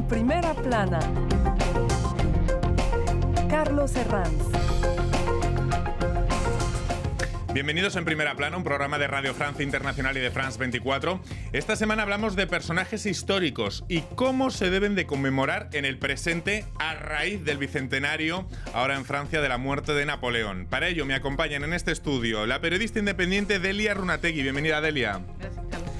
En primera plana, Carlos Herranz. Bienvenidos en Primera Plana, un programa de Radio Francia Internacional y de France 24. Esta semana hablamos de personajes históricos y cómo se deben de conmemorar en el presente a raíz del bicentenario, ahora en Francia, de la muerte de Napoleón. Para ello me acompañan en este estudio la periodista independiente Delia Runategui. Bienvenida, Delia. Gracias, Carlos.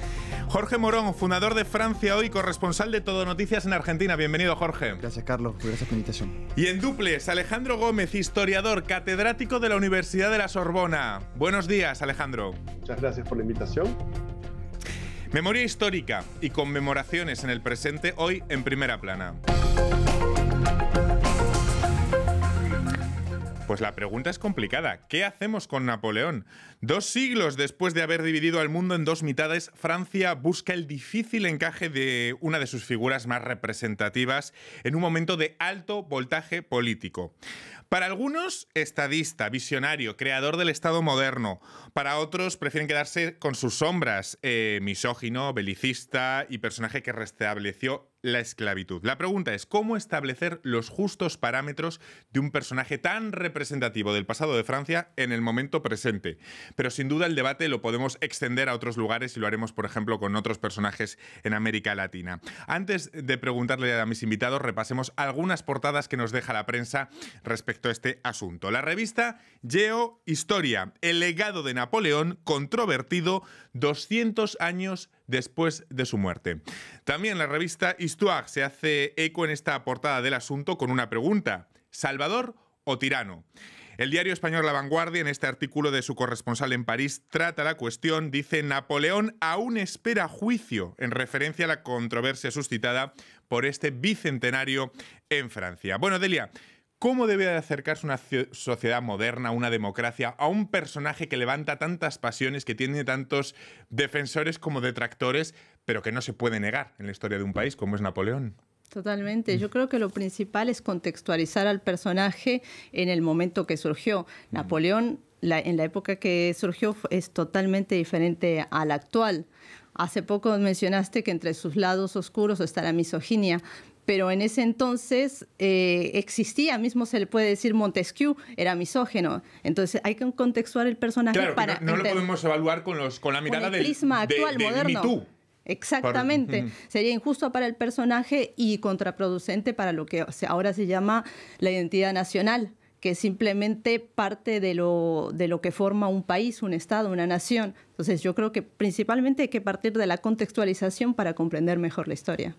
Jorge Morón, fundador de Francia Hoy, corresponsal de Todo Noticias en Argentina. Bienvenido, Jorge. Gracias, Carlos. Gracias por la invitación. Y en duples, Alejandro Gómez, historiador, catedrático de la Universidad de la Sorbona. Buenos días, Alejandro. Muchas gracias por la invitación. Memoria histórica y conmemoraciones en el presente, hoy en Primera Plana. Pues la pregunta es complicada. ¿Qué hacemos con Napoleón? 2 siglos después de haber dividido al mundo en 2 mitades, Francia busca el difícil encaje de una de sus figuras más representativas en un momento de alto voltaje político. Para algunos, estadista, visionario, creador del Estado moderno. Para otros, prefieren quedarse con sus sombras, misógino, belicista y personaje que restableció la esclavitud. La pregunta es, ¿cómo establecer los justos parámetros de un personaje tan representativo del pasado de Francia en el momento presente? Pero sin duda el debate lo podemos extender a otros lugares y lo haremos, por ejemplo, con otros personajes en América Latina. Antes de preguntarle a mis invitados, repasemos algunas portadas que nos deja la prensa respecto a este asunto. La revista Geo Historia, el legado de Napoleón controvertido 200 años después de su muerte. También la revista Histoire se hace eco en esta portada del asunto con una pregunta: ¿Salvador o tirano? El diario español La Vanguardia, en este artículo de su corresponsal en París, trata la cuestión. Dice: Napoleón aún espera juicio, en referencia a la controversia suscitada por este bicentenario en Francia. Bueno, Delia, ¿cómo debe de acercarse una sociedad moderna, una democracia, a un personaje que levanta tantas pasiones, que tiene tantos defensores como detractores, pero que no se puede negar en la historia de un país como es Napoleón? Totalmente. Yo creo que lo principal es contextualizar al personaje en el momento que surgió. Napoleón, en la época que surgió, es totalmente diferente a la actual. Hace poco mencionaste que entre sus lados oscuros está la misoginia, pero en ese entonces existía, mismo se le puede decir, Montesquieu era misógino. Entonces hay que contextualizar el personaje, claro, para no lo podemos evaluar con la mirada del prisma actual, moderno. Me Too. Exactamente. Sería injusto para el personaje y contraproducente para lo que ahora se llama la identidad nacional, que es simplemente parte de lo que forma un país, un Estado, una nación. Entonces yo creo que principalmente hay que partir de la contextualización para comprender mejor la historia.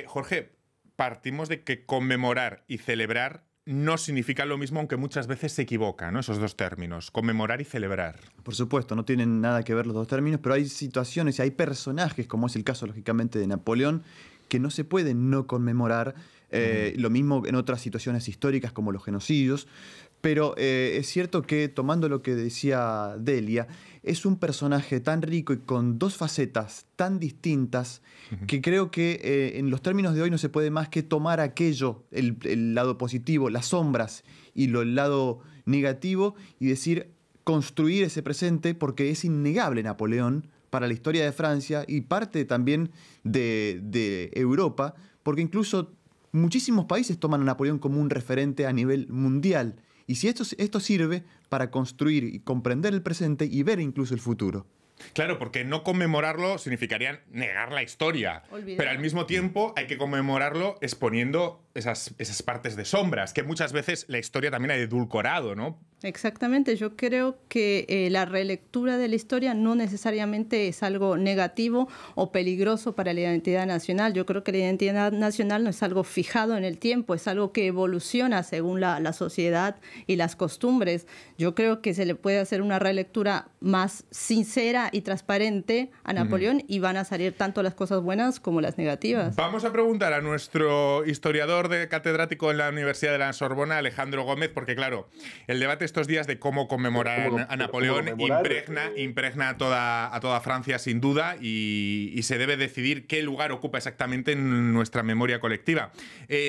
Jorge, partimos de que conmemorar y celebrar no significa lo mismo, aunque muchas veces se equivocan, ¿no? Esos dos términos, conmemorar y celebrar. Por supuesto, no tienen nada que ver los dos términos, pero hay situaciones y hay personajes, como es el caso, lógicamente, de Napoleón, que no se pueden no conmemorar. Lo mismo en otras situaciones históricas, como los genocidios. Pero es cierto que, tomando lo que decía Delia, es un personaje tan rico y con 2 facetas tan distintas que creo que en los términos de hoy no se puede más que tomar aquello, el lado positivo, las sombras, y el lado negativo, y decir, construir ese presente, porque es innegable Napoleón para la historia de Francia y parte también de Europa, porque incluso muchísimos países toman a Napoleón como un referente a nivel mundial. Y si esto sirve para construir y comprender el presente y ver incluso el futuro. Claro, porque no conmemorarlo significaría negar la historia. Pero al mismo tiempo hay que conmemorarlo exponiendo esas partes de sombras, que muchas veces la historia también ha edulcorado, ¿no? Exactamente. Yo creo que la relectura de la historia no necesariamente es algo negativo o peligroso para la identidad nacional. Yo creo que la identidad nacional no es algo fijado en el tiempo, es algo que evoluciona según la sociedad y las costumbres. Yo creo que se le puede hacer una relectura más sincera y transparente a Napoleón y van a salir tanto las cosas buenas como las negativas. Vamos a preguntar a nuestro historiador catedrático en la Universidad de la Sorbona, Alejandro Gómez, porque claro, el debate estos días de cómo conmemorar a Napoleón impregna a toda Francia sin duda y se debe decidir qué lugar ocupa exactamente en nuestra memoria colectiva.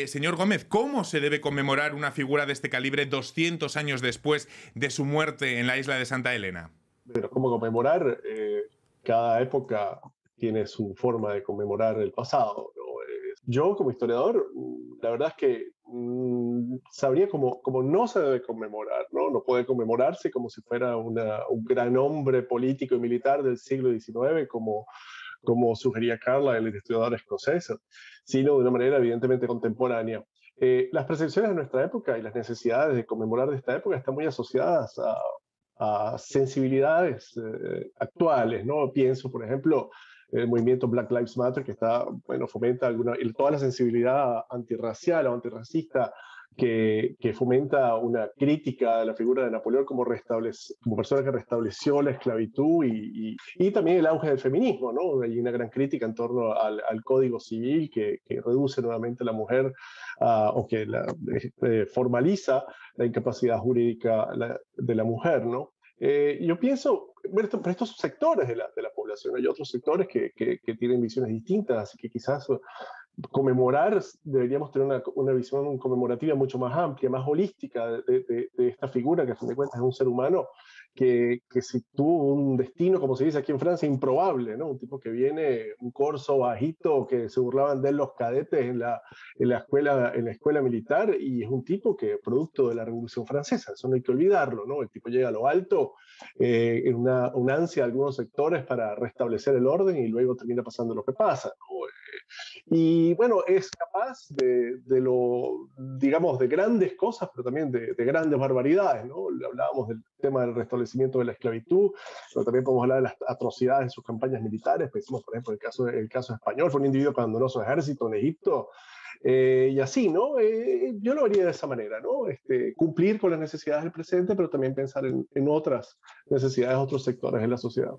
Señor Gómez, ¿cómo se debe conmemorar una figura de este calibre 200 años después de su muerte en la isla de Santa Elena? Pero ¿cómo conmemorar? Cada época tiene su forma de conmemorar el pasado, ¿no? yo como historiador, la verdad es que sabría cómo no se debe conmemorar, ¿no? No puede conmemorarse como si fuera un gran hombre político y militar del siglo XIX, como sugería Carla, el historiador escocés, sino de una manera evidentemente contemporánea. Las percepciones de nuestra época y las necesidades de conmemorar de esta época están muy asociadas a sensibilidades actuales, ¿no? Pienso, por ejemplo, el movimiento Black Lives Matter, que fomenta toda la sensibilidad antirracial o antirracista que fomenta una crítica a la figura de Napoleón como persona que restableció la esclavitud y también el auge del feminismo, ¿no? Hay una gran crítica en torno al Código Civil que reduce nuevamente a la mujer o que formaliza la incapacidad jurídica de la mujer, ¿no? Yo pienso, pero estos son sectores de la población, hay otros sectores que tienen visiones distintas, así que quizás deberíamos tener una visión conmemorativa mucho más amplia, más holística de esta figura que a fin de cuentas es un ser humano que tuvo un destino, como se dice aquí en Francia, improbable, ¿no? Un tipo que viene, un corso bajito, que se burlaban de él los cadetes en la escuela militar, y es un tipo que producto de la Revolución Francesa, eso no hay que olvidarlo, ¿no? El tipo llega a lo alto en una ansia de algunos sectores para restablecer el orden y luego termina pasando lo que pasa, ¿no? Y bueno, es capaz digamos, de grandes cosas, pero también de grandes barbaridades, ¿no? Hablábamos del tema del restablecimiento de la esclavitud, pero también podemos hablar de las atrocidades en sus campañas militares. Pensemos, por ejemplo, el caso español, fue un individuo que abandonó su ejército en Egipto, y así, ¿no? Yo lo haría de esa manera, ¿no? Cumplir con las necesidades del presente, pero también pensar en otras necesidades, otros sectores de la sociedad.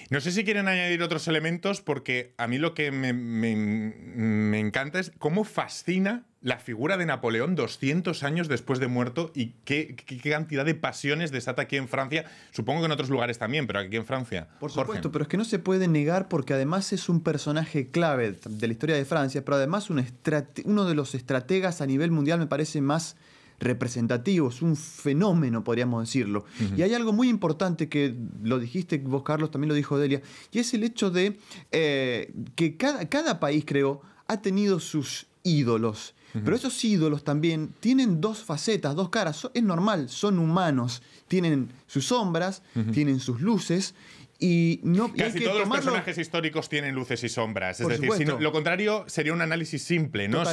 No sé si quieren añadir otros elementos, porque a mí lo que me encanta es cómo fascina la figura de Napoleón 200 años después de muerto y qué cantidad de pasiones desata aquí en Francia. Supongo que en otros lugares también, pero aquí en Francia. Por supuesto, pero es que no se puede negar porque además es un personaje clave de la historia de Francia, pero además uno de los estrategas a nivel mundial me parece más representativos, un fenómeno, podríamos decirlo. Y hay algo muy importante que lo dijiste vos, Carlos, también lo dijo Delia, y es el hecho de que cada país, creo, ha tenido sus ídolos. Pero esos ídolos también tienen dos facetas, dos caras. Es normal, son humanos. Tienen sus sombras, tienen sus luces. Casi todos los personajes históricos tienen luces y sombras. Es decir, lo contrario sería un análisis simple, ¿no?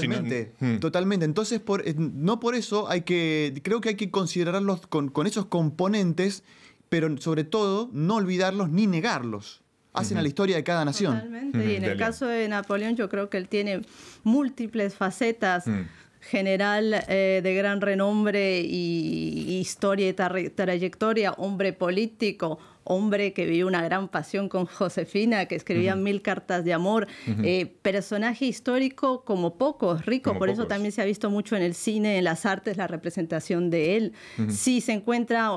Totalmente. Entonces, no por eso creo que hay que considerarlos con esos componentes, pero sobre todo no olvidarlos ni negarlos. Hacen a la historia de cada nación. Totalmente. Y en el caso de Napoleón, yo creo que él tiene múltiples facetas. General de gran renombre y historia y trayectoria, hombre político, hombre que vivió una gran pasión con Josefina, que escribía 1000 cartas de amor, personaje histórico como pocos, rico, por eso también se ha visto mucho en el cine, en las artes, la representación de él. Si se encuentra,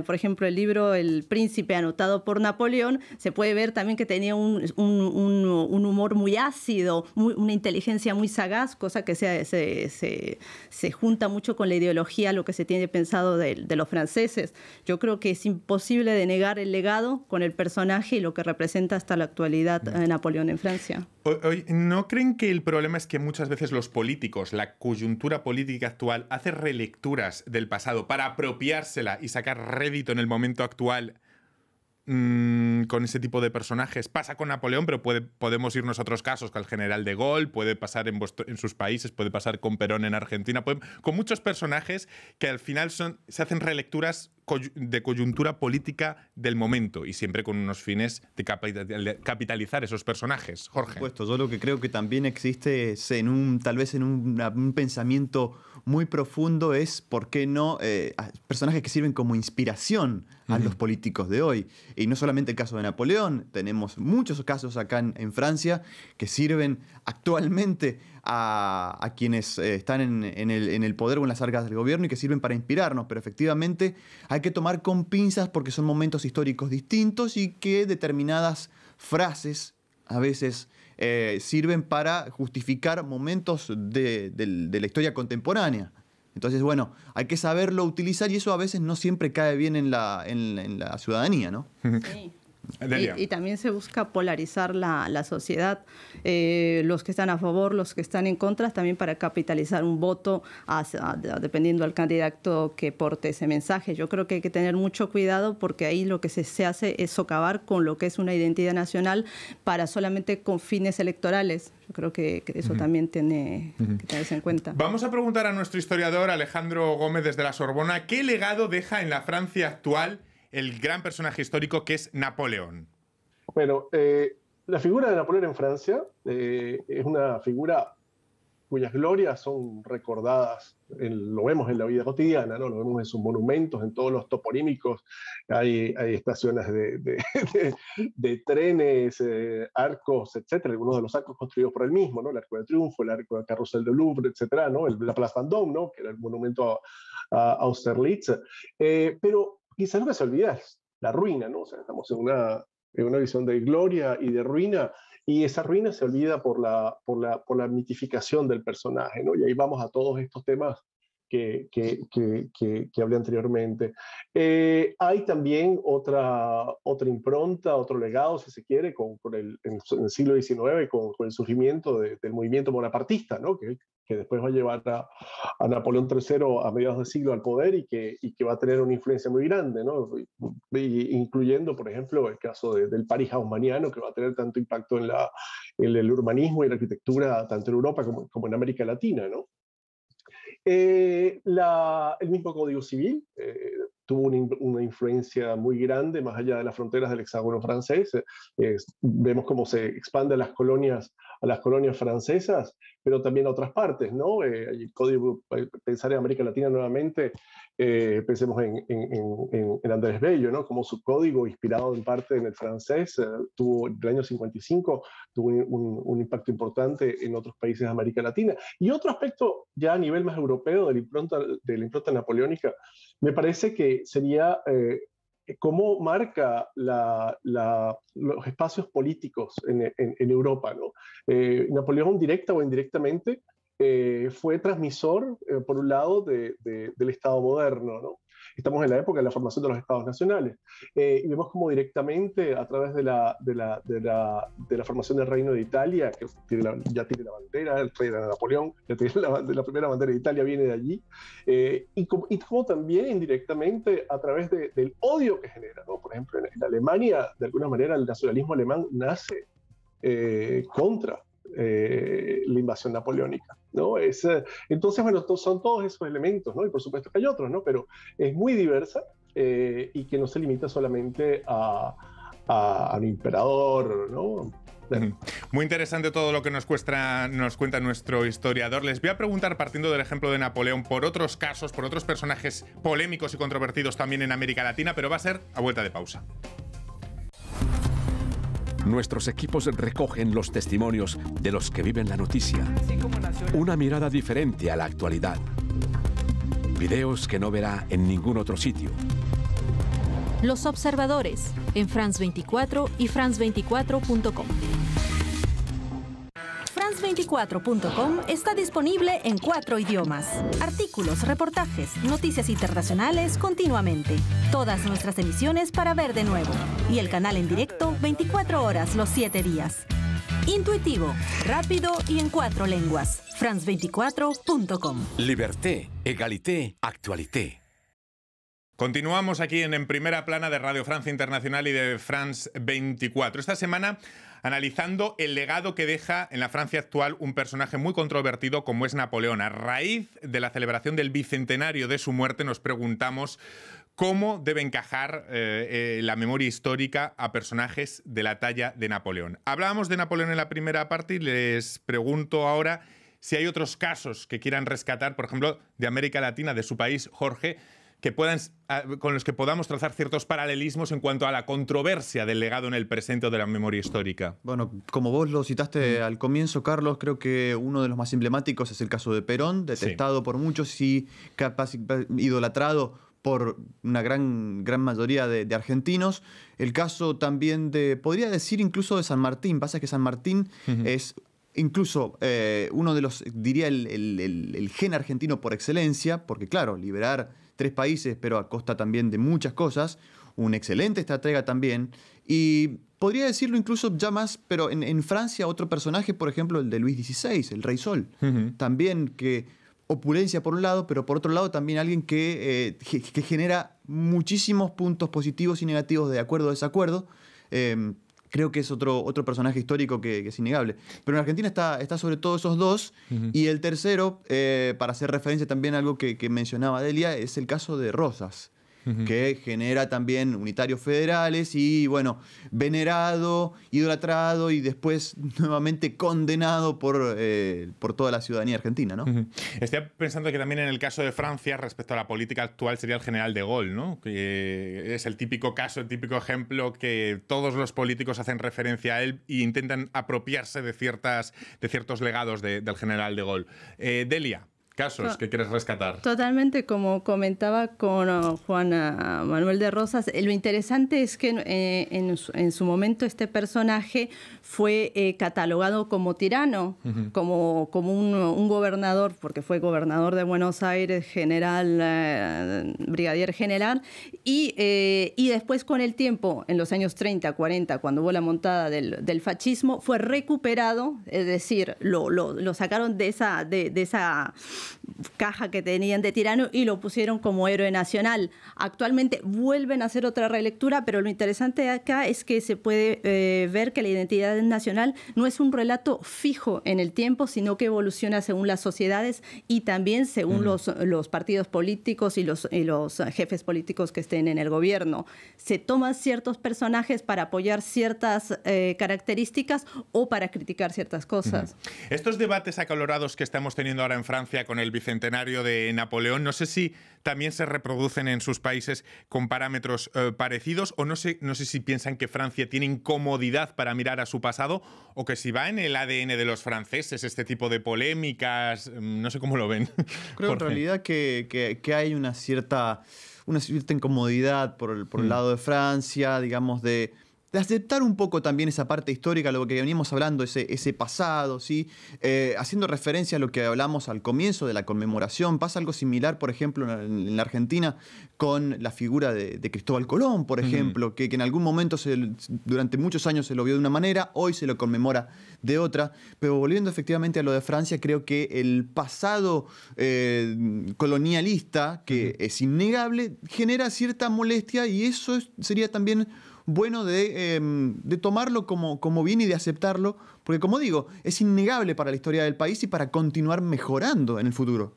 por ejemplo, el libro El Príncipe, anotado por Napoleón, se puede ver también que tenía un humor muy ácido, una inteligencia muy sagaz, cosa que se junta mucho con la ideología, lo que se tiene pensado de los franceses. Yo creo que es imposible de negar el legado con el personaje y lo que representa hasta la actualidad Napoleón en Francia. ¿No creen que el problema es que muchas veces los políticos, la coyuntura política actual, hace relecturas del pasado para apropiársela y sacar rédito en el momento actual con ese tipo de personajes? Pasa con Napoleón, pero podemos irnos a otros casos, con el general de Gaulle, puede pasar en sus países, puede pasar con Perón en Argentina, con muchos personajes que al final se hacen relecturas de coyuntura política del momento y siempre con unos fines de capitalizar esos personajes. Jorge. Por supuesto, yo lo que creo que también existe tal vez en un pensamiento muy profundo es, ¿por qué no? Personajes que sirven como inspiración a los políticos de hoy. Y no solamente el caso de Napoleón, tenemos muchos casos acá en Francia que sirven actualmente a quienes están en el poder o en las arcas del gobierno y que sirven para inspirarnos, pero efectivamente hay que tomar con pinzas porque son momentos históricos distintos y que determinadas frases a veces sirven para justificar momentos de la historia contemporánea. Entonces, bueno, hay que saberlo utilizar y eso a veces no siempre cae bien en la ciudadanía, ¿no? Sí. Y también se busca polarizar la sociedad, los que están a favor, los que están en contra, también para capitalizar un voto dependiendo del candidato que porte ese mensaje. Yo creo que hay que tener mucho cuidado porque ahí lo que se hace es socavar con lo que es una identidad nacional para solamente con fines electorales. Yo creo que eso también tiene que tenerse en cuenta. Vamos a preguntar a nuestro historiador Alejandro Gómez desde la Sorbona, ¿qué legado deja en la Francia actual el gran personaje histórico que es Napoleón? Bueno, la figura de Napoleón en Francia es una figura cuyas glorias son recordadas, lo vemos en la vida cotidiana, ¿no? Lo vemos en sus monumentos, en todos los toponímicos, hay estaciones de trenes, arcos, etcétera, algunos de los arcos construidos por él mismo, ¿no? El Arco de Triunfo, el Arco del Carrusel del Louvre, etcétera, ¿no? La Place Vendôme, ¿no? Que era el monumento a Austerlitz, pero quizás lo que se olvida es la ruina, ¿no? O sea, estamos en una visión de gloria y de ruina, y esa ruina se olvida por la mitificación del personaje, ¿no? Y ahí vamos a todos estos temas que hablé anteriormente. Hay también otra impronta, otro legado, si se quiere, en el siglo XIX, con el surgimiento del movimiento bonapartista, ¿no? Que después va a llevar a Napoleón III a mediados del siglo al poder y que va a tener una influencia muy grande, ¿no? Incluyendo, por ejemplo, el caso del París haussmanniano, que va a tener tanto impacto en el urbanismo y la arquitectura, tanto en Europa como en América Latina, ¿no? El mismo Código Civil tuvo una influencia muy grande más allá de las fronteras del hexágono francés. Vemos cómo se expande a las colonias francesas, pero también a otras partes, ¿no? El código, pensar en América Latina nuevamente, pensemos en Andrés Bello, ¿no? Como su código, inspirado en parte en el francés, tuvo en el año 55 tuvo un impacto importante en otros países de América Latina. Y otro aspecto ya a nivel más europeo de la impronta napoleónica, me parece que sería cómo marca los espacios políticos en Europa, ¿no? Napoleón, directa o indirectamente, fue transmisor, por un lado, del Estado moderno, ¿no? Estamos en la época de la formación de los Estados nacionales y vemos como directamente a través de la formación del Reino de Italia, que ya tiene la bandera, el rey era Napoleón, ya tiene la primera bandera de Italia, viene de allí, y como también indirectamente a través del odio que genera, ¿no? Por ejemplo, en Alemania, de alguna manera, el nacionalismo alemán nace contra la invasión napoleónica, ¿no? Entonces, bueno, son todos esos elementos, ¿no? Y por supuesto que hay otros, ¿no? Pero es muy diversa y que no se limita solamente al emperador, ¿no? Muy interesante todo lo que nos cuenta nuestro historiador. Les voy a preguntar, partiendo del ejemplo de Napoleón, por otros casos, por otros personajes polémicos y controvertidos también en América Latina, pero va a ser a vuelta de pausa. Nuestros equipos recogen los testimonios de los que viven la noticia. Una mirada diferente a la actualidad. Videos que no verá en ningún otro sitio. Los observadores en France 24 y France24.com. France24.com está disponible en 4 idiomas. Artículos, reportajes, noticias internacionales continuamente. Todas nuestras emisiones para ver de nuevo. Y el canal en directo 24 horas los 7 días. Intuitivo, rápido y en 4 lenguas. France24.com. Liberté, égalité, actualité. Continuamos aquí en Primera Plana de Radio Francia Internacional y de France 24. Esta semana analizando el legado que deja en la Francia actual un personaje muy controvertido como es Napoleón. A raíz de la celebración del bicentenario de su muerte nos preguntamos cómo debe encajar la memoria histórica a personajes de la talla de Napoleón. Hablábamos de Napoleón en la primera parte y les pregunto ahora si hay otros casos que quieran rescatar, por ejemplo, de América Latina, de su país, Jorge, con los que podamos trazar ciertos paralelismos en cuanto a la controversia del legado en el presente o de la memoria histórica. Bueno, como vos lo citaste al comienzo, Carlos, creo que uno de los más emblemáticos es el caso de Perón, detestado por muchos y idolatrado por una gran mayoría de argentinos. El caso también podría decir incluso de San Martín. Pasa que San Martín es incluso uno de los, diría, el gen argentino por excelencia, porque claro, liberar 3 países, pero a costa también de muchas cosas. un excelente estratega también. Y podría decirlo incluso ya más, pero en Francia otro personaje, por ejemplo, el de Luis XVI, el Rey Sol. También que opulencia por un lado, pero por otro lado también alguien que genera muchísimos puntos positivos y negativos de acuerdo o desacuerdo. Creo que es otro personaje histórico que es innegable. Pero en Argentina está sobre todo esos dos. Y el tercero, para hacer referencia también a algo que mencionaba Delia, es el caso de Rosas, que genera también unitarios federales y, bueno, venerado, idolatrado y después nuevamente condenado por toda la ciudadanía argentina, ¿no? Estoy pensando que también en el caso de Francia, respecto a la política actual, sería el general de Gaulle, ¿no? Que es el típico caso, el típico ejemplo que todos los políticos hacen referencia a él e intentan apropiarse de ciertos legados del general de Gaulle. Delia, casos que quieres rescatar. Totalmente, como comentaba con Juan Manuel de Rosas, lo interesante es que en su momento este personaje fue catalogado como tirano, como un gobernador, porque fue gobernador de Buenos Aires, brigadier general, y después con el tiempo, en los años 30, 40, cuando hubo la montada del fascismo, fue recuperado, es decir, lo sacaron de esa caja que tenían de tirano y lo pusieron como héroe nacional. Actualmente vuelven a hacer otra relectura, pero lo interesante acá es que se puede ver que la identidad nacional no es un relato fijo en el tiempo, sino que evoluciona según las sociedades y también según los partidos políticos y los jefes políticos que estén en el gobierno. Se toman ciertos personajes para apoyar ciertas características o para criticar ciertas cosas. Estos debates acalorados que estamos teniendo ahora en Francia con el bicentenario de Napoleón, no sé si también se reproducen en sus países con parámetros parecidos, o no sé si piensan que Francia tiene incomodidad para mirar a su pasado, o que si va en el ADN de los franceses este tipo de polémicas, no sé cómo lo ven. Creo en realidad que hay una cierta incomodidad por el lado de Francia, digamos, de aceptar un poco también esa parte histórica, lo que veníamos hablando, ese pasado, ¿sí? Haciendo referencia a lo que hablamos al comienzo de la conmemoración. Pasa algo similar, por ejemplo, en la Argentina con la figura de Cristóbal Colón, por ejemplo, que en algún momento durante muchos años se lo vio de una manera, hoy se lo conmemora de otra. Pero volviendo efectivamente a lo de Francia, creo que el pasado colonialista, que es innegable, genera cierta molestia, y eso sería también bueno de tomarlo como bien y de aceptarlo, porque, como digo, es innegable para la historia del país y para continuar mejorando en el futuro.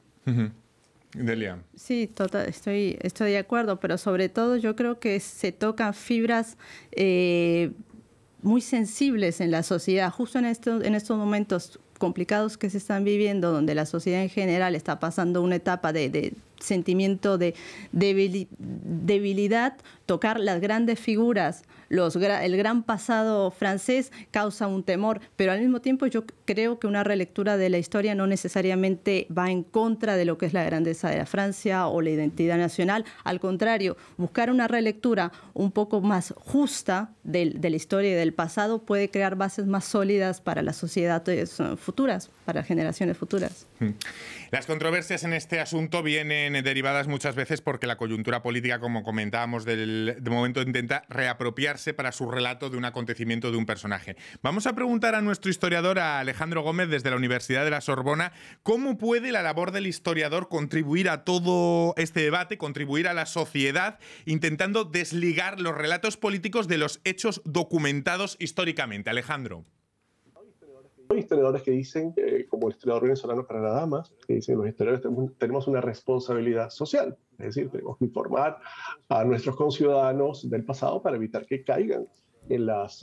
Delia. Sí, estoy de acuerdo, pero sobre todo yo creo que se tocan fibras muy sensibles en la sociedad, justo en estos momentos complicados que se están viviendo, donde la sociedad en general está pasando una etapa de sentimiento de debilidad. Tocar las grandes figuras, el gran pasado francés causa un temor, pero al mismo tiempo yo creo que una relectura de la historia no necesariamente va en contra de lo que es la grandeza de la Francia o la identidad nacional. Al contrario, buscar una relectura un poco más justa de la historia y del pasado puede crear bases más sólidas para las sociedades futuras, para generaciones futuras. Las controversias en este asunto vienen derivadas muchas veces porque la coyuntura política, como comentábamos, de momento intenta reapropiarse para su relato de un acontecimiento, de un personaje. Vamos a preguntar a nuestro historiador, a Alejandro Gómez, desde la Universidad de la Sorbona, cómo puede la labor del historiador contribuir a todo este debate, contribuir a la sociedad, intentando desligar los relatos políticos de los hechos documentados históricamente. Alejandro. Hay historiadores que dicen, como el historiador venezolano Carrera Damas, que dicen que los historiadores tenemos una responsabilidad social, es decir, tenemos que informar a nuestros conciudadanos del pasado para evitar que caigan en las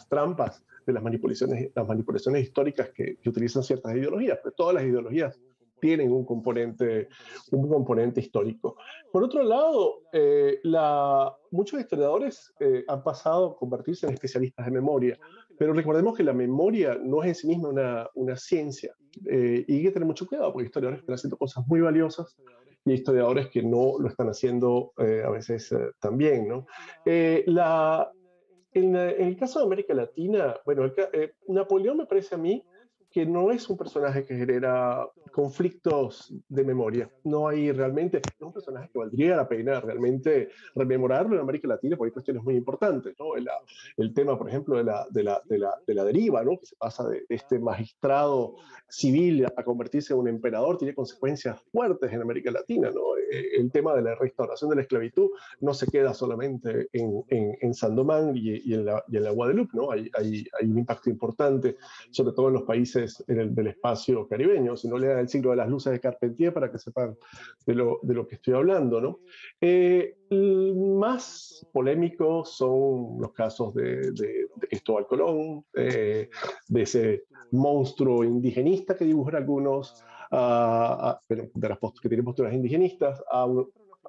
trampas de las manipulaciones históricas que utilizan ciertas ideologías, pero todas las ideologías tienen un componente histórico. Por otro lado, muchos historiadores han pasado a convertirse en especialistas de memoria, pero recordemos que la memoria no es en sí misma una ciencia, y hay que tener mucho cuidado, porque hay historiadores que están haciendo cosas muy valiosas y hay historiadores que no lo están haciendo a veces también, ¿no? En el caso de América Latina, bueno, Napoleón me parece a mí que no es un personaje que genera conflictos de memoria. No hay realmente, es un personaje que valdría la pena realmente rememorarlo en América Latina, porque hay cuestiones muy importantes, ¿no? El tema, por ejemplo, de la deriva, ¿no? Que se pasa de este magistrado civil a convertirse en un emperador, tiene consecuencias fuertes en América Latina, ¿no? El tema de la restauración de la esclavitud no se queda solamente en Saint-Domingue y en la Guadeloupe, ¿no? Hay un impacto importante, sobre todo en los países del espacio caribeño. Si no, lean El siglo de las luces de Carpentier para que sepan de lo que estoy hablando, ¿no? Más polémicos son los casos de Cristóbal Colón, de ese monstruo indigenista que dibujan algunos, que tienen posturas indigenistas,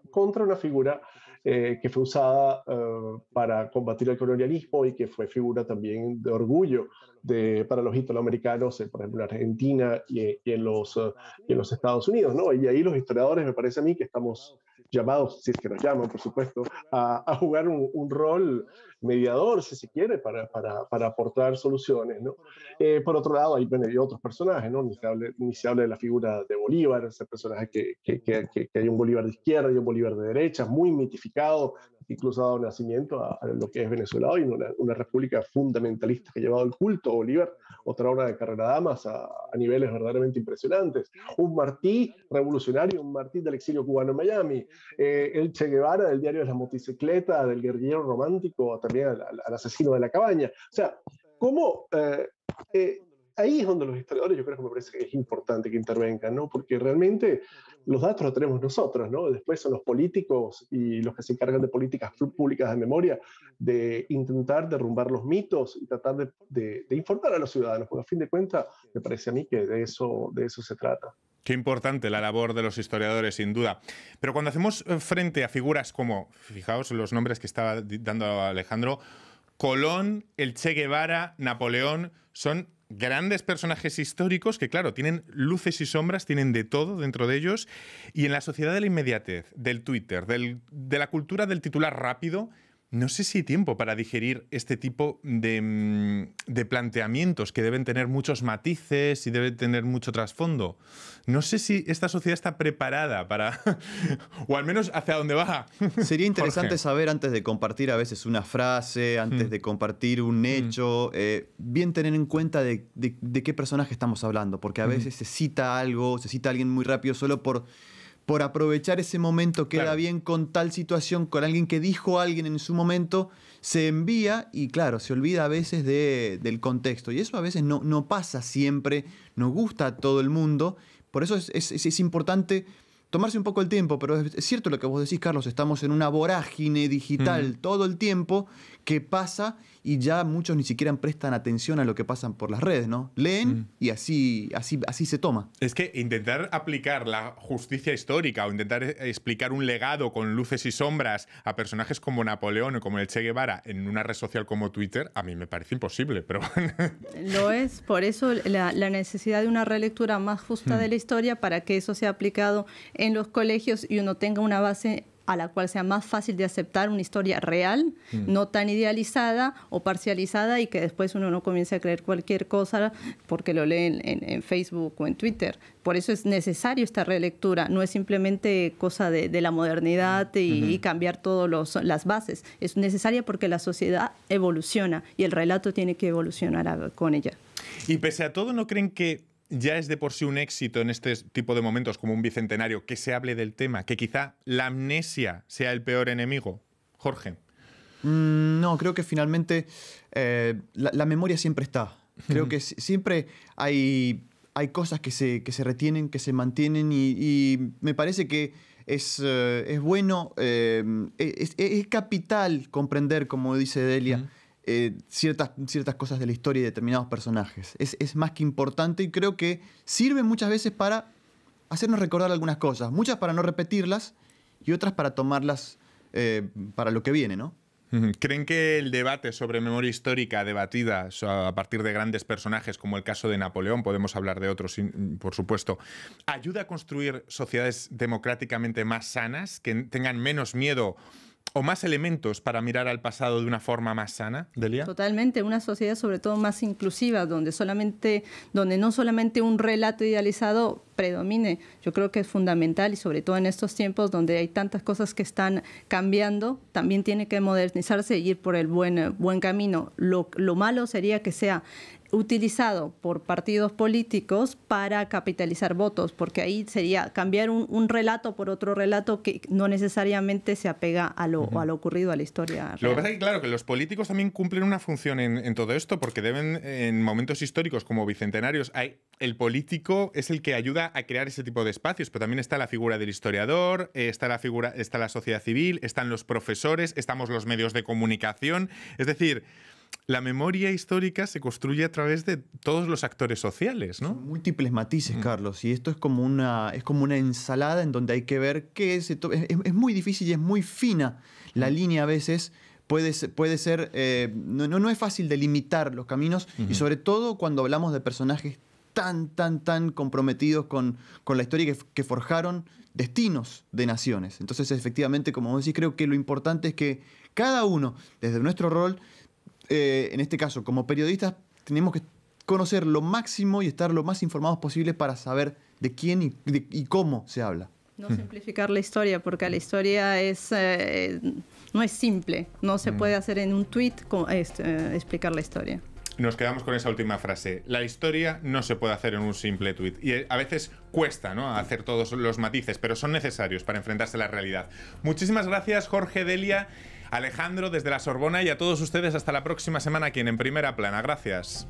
contra una figura que fue usada para combatir el colonialismo y que fue figura también de orgullo para los italoamericanos, por ejemplo, en Argentina y en los Estados Unidos, ¿no? Y ahí los historiadores, me parece a mí, que estamos llamados, si es que nos llaman, por supuesto, a jugar un rol mediador, si se quiere, para aportar soluciones, ¿no? Por otro lado, hay otros personajes, ¿no? Ni se habla de la figura de Bolívar, ese personaje que hay un Bolívar de izquierda y un Bolívar de derecha, muy mitificado, incluso ha dado nacimiento a lo que es Venezuela hoy, una república fundamentalista que ha llevado el culto a Bolívar, otra obra de Carrera Damas, a niveles verdaderamente impresionantes. Un Martí revolucionario, un Martí del exilio cubano en Miami, el Che Guevara del diario de las motocicletas, del guerrillero romántico, también al asesino de la cabaña. O sea, ¿cómo? Ahí es donde los historiadores, yo creo que me parece que es importante que intervengan, ¿no? Porque realmente los datos los tenemos nosotros, ¿no? Después son los políticos y los que se encargan de políticas públicas de memoria de intentar derrumbar los mitos y tratar de informar a los ciudadanos, porque a fin de cuentas me parece a mí que de eso se trata. Qué importante la labor de los historiadores, sin duda. Pero cuando hacemos frente a figuras como, fijaos los nombres que estaba dando Alejandro, Colón, el Che Guevara, Napoleón, son grandes personajes históricos que, claro, tienen luces y sombras, tienen de todo dentro de ellos. Y en la sociedad de la inmediatez, del Twitter, de la cultura del titular rápido, no sé si hay tiempo para digerir este tipo de planteamientos que deben tener muchos matices y deben tener mucho trasfondo. No sé si esta sociedad está preparada para... o al menos hacia dónde va. Sería interesante Jorge. saber, antes de compartir a veces una frase, antes de compartir un hecho, bien tener en cuenta de qué personaje estamos hablando, porque a veces se cita algo, se cita a alguien muy rápido solo por aprovechar ese momento, queda bien con tal situación, con alguien que dijo a alguien en su momento, se envía y claro, se olvida a veces del contexto. Y eso a veces no pasa siempre, no gusta a todo el mundo. Por eso es importante tomarse un poco el tiempo, pero es cierto lo que vos decís, Carlos, estamos en una vorágine digital todo el tiempo que pasa y ya muchos ni siquiera prestan atención a lo que pasan por las redes, ¿no? Leen y así se toma. Es que intentar aplicar la justicia histórica o intentar explicar un legado con luces y sombras a personajes como Napoleón o como el Che Guevara en una red social como Twitter, a mí me parece imposible, pero... Lo es, por eso la necesidad de una relectura más justa de la historia para que eso sea aplicado en los colegios y uno tenga una base a la cual sea más fácil de aceptar una historia real, no tan idealizada o parcializada y que después uno no comience a creer cualquier cosa porque lo lee en Facebook o en Twitter. Por eso es necesario esta relectura, no es simplemente cosa de la modernidad y cambiar todas las bases. Es necesaria porque la sociedad evoluciona y el relato tiene que evolucionar con ella. Y pese a todo, ¿no creen que ya es de por sí un éxito en este tipo de momentos como un bicentenario que se hable del tema, que quizá la amnesia sea el peor enemigo? Jorge. No, creo que finalmente la memoria siempre está. Creo que siempre hay cosas que se retienen, que se mantienen y me parece que es bueno, es capital comprender, como dice Delia, ciertas cosas de la historia y determinados personajes. Es más que importante y creo que sirve muchas veces para hacernos recordar algunas cosas. Muchas para no repetirlas y otras para tomarlas para lo que viene, ¿no? ¿Creen que el debate sobre memoria histórica debatida a partir de grandes personajes, como el caso de Napoleón, podemos hablar de otros, por supuesto, ayuda a construir sociedades democráticamente más sanas, que tengan menos miedo o más elementos para mirar al pasado de una forma más sana, Delia? Totalmente, una sociedad sobre todo más inclusiva, donde no solamente un relato idealizado predomine. Yo creo que es fundamental, y sobre todo en estos tiempos donde hay tantas cosas que están cambiando, también tiene que modernizarse y ir por el buen camino. Lo malo sería que sea utilizado por partidos políticos para capitalizar votos, porque ahí sería cambiar un relato por otro relato que no necesariamente se apega a lo ocurrido a la historia real. Lo que pasa es que, claro, que los políticos también cumplen una función en todo esto, porque deben, en momentos históricos como bicentenarios, el político es el que ayuda a crear ese tipo de espacios, pero también está la figura del historiador, está la sociedad civil, están los profesores, estamos los medios de comunicación, es decir, la memoria histórica se construye a través de todos los actores sociales, ¿no? Son múltiples matices, Carlos, y esto es como una ensalada en donde hay que ver qué es muy difícil y es muy fina la línea a veces. Puede ser no es fácil delimitar los caminos, y sobre todo cuando hablamos de personajes tan comprometidos con la historia que forjaron destinos de naciones. Entonces, efectivamente, como vos decís, creo que lo importante es que cada uno, desde nuestro rol, en este caso, como periodistas, tenemos que conocer lo máximo y estar lo más informados posible para saber de quién y cómo se habla. No simplificar la historia, porque la historia no es simple. No se puede hacer en un tuit explicar la historia. Nos quedamos con esa última frase. La historia no se puede hacer en un simple tuit. Y a veces cuesta, ¿no?, hacer todos los matices, pero son necesarios para enfrentarse a la realidad. Muchísimas gracias, Jorge, Delia, Alejandro, desde la Sorbona, y a todos ustedes hasta la próxima semana aquí en Primera Plana. Gracias.